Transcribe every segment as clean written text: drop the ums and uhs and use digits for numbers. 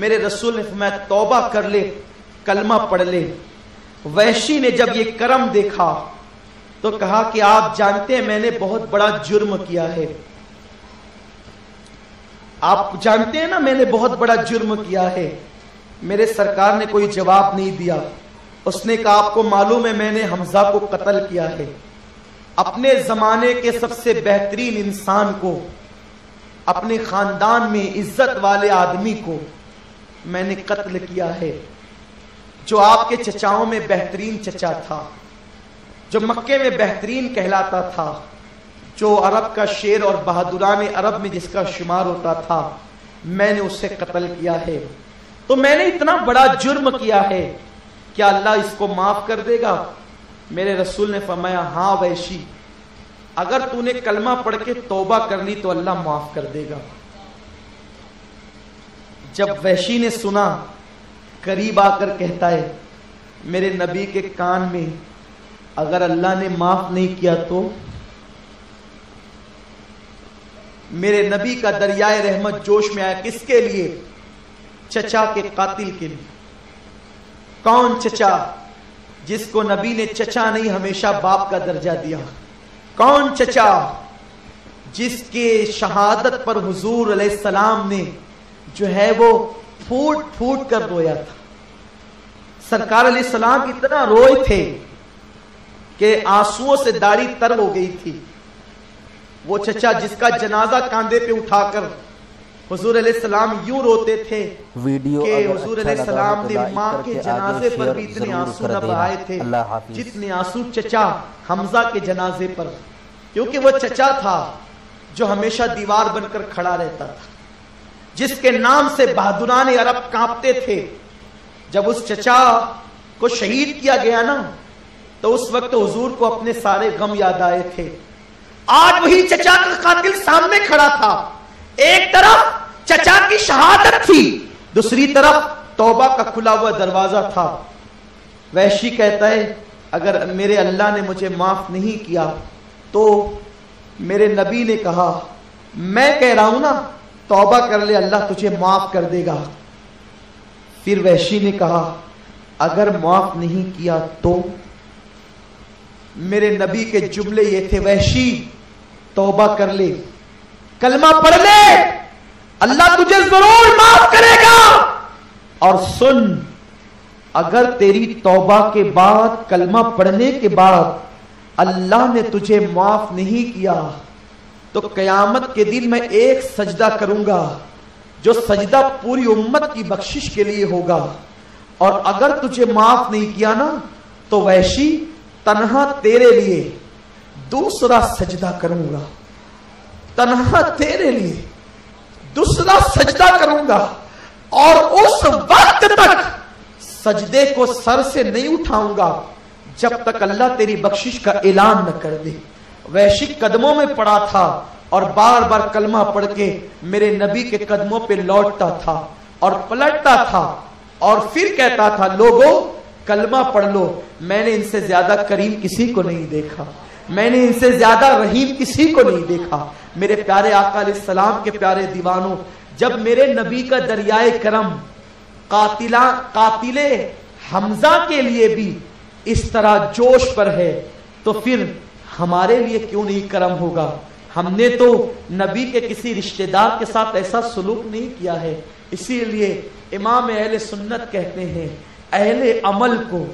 میرے رسول نے فرمایا توبہ کر لے، کلمہ پڑھ لے۔ وحشی نے جب یہ کرم دیکھا تو کہا کہ آپ جانتے ہیں میں نے بہت بڑا جرم کیا ہے، آپ جانتے ہیں نا میں نے بہت بڑا جرم کیا ہے۔ میرے سرکار نے کوئی جواب نہیں دیا۔ اس نے کہا آپ کو معلوم ہے میں نے حمزہ کو قتل کیا ہے، اپنے زمانے کے سب سے بہترین انسان کو، اپنے خاندان میں عزت والے آدمی کو میں نے قتل کیا ہے، جو آپ کے چچاؤں میں بہترین چچا تھا، جو مکے میں بہترین کہلاتا تھا، جو عرب کا شیر اور بہادران عرب میں جس کا شمار ہوتا تھا، میں نے اسے قتل کیا ہے۔ تو میں نے اتنا بڑا جرم کیا ہے، کیا اللہ اس کو معاف کر دے گا؟ میرے رسول نے فرمایا ہاں وحشی، اگر تو نے کلمہ پڑھ کے توبہ کر لی تو اللہ معاف کر دے گا۔ جب وحشی نے سنا، قریب آ کر کہتا ہے میرے نبی کے کان میں، اگر اللہ نے معاف نہیں کیا تو؟ میرے نبی کا دریائے رحمت جوش میں آیا۔ کس کے لیے؟ چچا کے قاتل کے لیے۔ کون چچا جس کو نبی نے چچا نہیں ہمیشہ باپ کا درجہ دیا؟ کون چچا جس کے شہادت پر حضور علیہ السلام نے جو ہے وہ پھوٹ پھوٹ کر رویا تھا؟ سرکار علیہ السلام اتنا روئے تھے کہ آنسوؤں سے داڑھی تر ہو گئی تھی۔ وہ چچا جس کا جنازہ کاندھے پہ اٹھا کر حضور علیہ السلام یوں روتے تھے کہ حضور علیہ السلام نے ماں کے جنازے پر بھی اتنے آنسو نہ بہائے تھے جتنے آنسو چچا حمزہ کے جنازے پر، کیونکہ وہ چچا تھا جو ہمیشہ دیوار بن کر کھڑا رہتا تھا، جس کے نام سے بہادران عرب کانپتے تھے۔ جب اس چچا کو شہید کیا گیا نا تو اس وقت حضور کو اپنے سارے غم یاد آئے تھے۔ آج وہی چچا کا قاتل سامنے کھڑا تھا، ایک طرف چچا کی شہادت تھی، دوسری طرف توبہ کا کھلا ہوا دروازہ تھا۔ وحشی کہتا ہے اگر میرے اللہ نے مجھے معاف نہیں کیا تو میرے نبی نے کہا میں کہہ رہا ہوں نا توبہ کر لے اللہ تجھے معاف کر دے گا۔ پھر وحشی نے کہا اگر معاف نہیں کیا تو؟ میرے نبی کے جملے یہ تھے وحشی توبہ کر لے، کلمہ پڑھ لے، اللہ تجھے ضرور معاف کرے گا۔ اور سن، اگر تیری توبہ کے بعد، کلمہ پڑھنے کے بعد اللہ نے تجھے معاف نہیں کیا تو قیامت کے دن میں ایک سجدہ کروں گا جو سجدہ پوری امت کی بخشش کے لیے ہوگا، اور اگر تجھے معاف نہیں کیا نا تو وحشی تنہا تیرے لیے دوسرا سجدہ کروں گا، تنہا تیرے لیے دوسرا سجدہ کروں گا، اور اس وقت تک سجدے کو سر سے نہیں اٹھاؤں گا جب تک اللہ تیری بخشش کا اعلان نہ کر دے۔ وحشی قدموں میں پڑا تھا اور بار بار کلمہ پڑھ کے میرے نبی کے قدموں پہ لوٹتا تھا اور پلٹتا تھا اور پھر کہتا تھا لوگوں کلمہ پڑھ لو، میں نے ان سے زیادہ کریم کسی کو نہیں دیکھا، میں نے ان سے زیادہ رحیم کسی کو نہیں دیکھا۔ میرے پیارے آقا علیہ السلام کے پیارے دیوانوں، جب میرے نبی کا دریائے کرم قاتل حمزہ کے لیے بھی اس طرح جوش پر ہے تو پھر ہمارے لیے کیوں نہیں کرم ہوگا؟ ہم نے تو نبی کے کسی رشتہ دار کے ساتھ ایسا سلوک نہیں کیا ہے۔ اسی لیے امام اہل سنت کہتے ہیں اہل عمل کو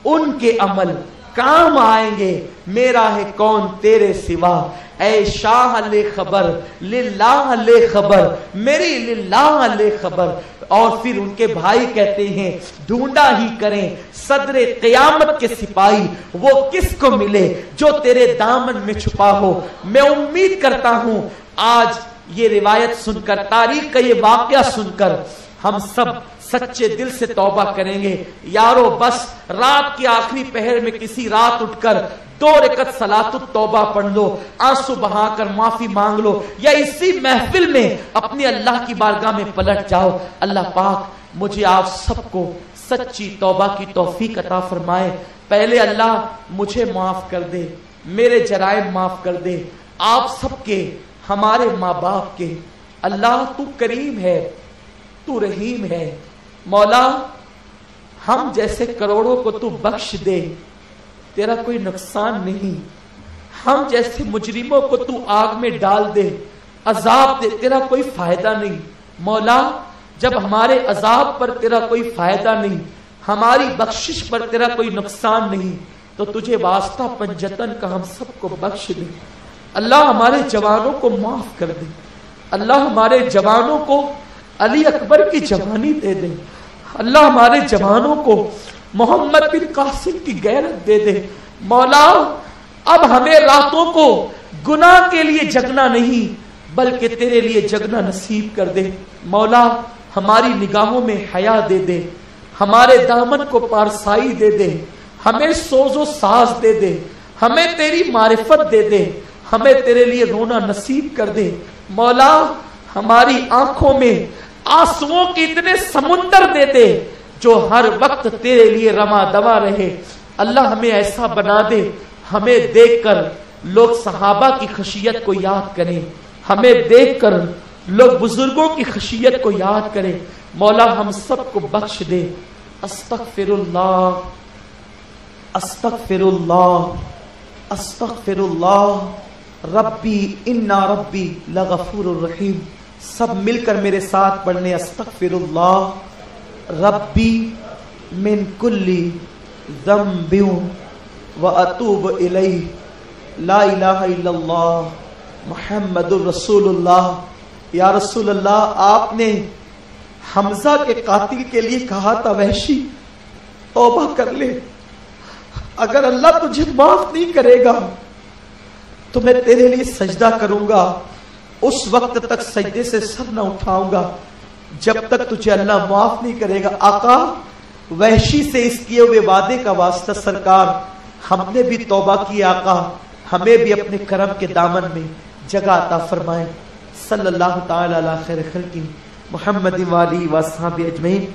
ان کے عمل کام آئیں گے، میرا ہے کون تیرے سوا، اے شاہ لے خبر للہ لے خبر، میری للہ لے خبر۔ اور پھر ان کے بھائی کہتے ہیں ڈھونڈا ہی کریں صدر قیامت کے سپاہی، وہ کس کو ملے جو تیرے دامن میں چھپا ہو۔ میں امید کرتا ہوں آج یہ روایت سن کر، تاریخ کا یہ واقعہ سن کر ہم سب سچے دل سے توبہ کریں گے۔ یارو بس رات کے آخری پہر میں کسی رات اٹھ کر 2 رکعت صلاۃ التوبہ پڑھ لو، آنسو بہا کر معافی مانگ لو، یا اسی محفل میں اپنی اللہ کی بارگاہ میں پلٹ جاؤ۔ اللہ پاک مجھے آپ سب کو سچی توبہ کی توفیق عطا فرمائے۔ پہلے اللہ مجھے معاف کر دے، میرے جرائم معاف کر دے، آپ سب کے، ہمارے ماں باپ کے۔ اللہ تو کریم ہے، تو رحیم ہے۔ مولا ہم جیسے کروڑوں کو تو بخش دے، تیرا کوئی نقصان نہیں۔ ہم جیسے مجرموں کو تو آگ میں ڈال دے، عذاب دے، تیرا کوئی فائدہ نہیں۔ مولا جب ہمارے عذاب پر تیرا کوئی فائدہ نہیں، ہماری بخشش پر تیرا کوئی نقصان نہیں، تو تجھے واسطہ پنجتن کا ہم سب کو بخش دے۔ اللہ ہمارے جوانوں کو معاف کر دے، اللہ ہمارے جوانوں کو علی اکبر کی جوانی دے دے، اللہ ہمارے جوانوں کو محمد بن قاسم کی غیرت دے دے۔ مولا اب ہمیں راتوں کو گناہ کے لیے جگنا نہیں بلکہ تیرے لیے جگنا نصیب کر دے۔ مولا ہماری نگاہوں میں حیا دے دے، ہمارے دامن کو پارسائی دے دے، ہمیں سوز و ساز دے دے، ہمیں تیری معرفت دے دے، ہمیں تیرے لیے رونا نصیب کر دے۔ مولا ہماری آنکھوں میں آنسوؤں کے اتنے سمندر دے دے جو ہر وقت تیرے لیے رواں دوا رہے۔ اللہ ہمیں ایسا بنا دے ہمیں دیکھ کر لوگ صحابہ کی خشیت کو یاد کریں، ہمیں دیکھ کر لوگ بزرگوں کی خشیت کو یاد کریں۔ مولا ہم سب کو بخش دے۔ استغفر اللہ استغفر اللہ استغفر اللہ ربی انا ربی لغفور الرحیم۔ سب مل کر میرے ساتھ پڑھنے استغفر اللہ ربی من کل ذنب واتوب الیہ لا الہ الا اللہ محمد الرسول اللہ۔ یا رسول اللہ آپ نے حمزہ کے قاتل کے لیے کہا تھا وحشی توبہ کر لے، اگر اللہ تجھے معاف نہیں کرے گا تو میں تیرے لیے سجدہ کروں گا، اس وقت تک سجدے سے سر نہ اٹھاؤں گا جب تک تجھے اللہ معاف نہیں کرے گا۔ آقا وحشی سے اس کیے ہوئے وعدے کا واسطہ سرکار ہم نے بھی توبہ کی، آقا ہمیں بھی اپنے کرم کے دامن میں جگہ عطا فرمائے۔ صلی اللہ تعالی علی خیر خلقہ محمد و آلہ و اصحابہ اجمعین۔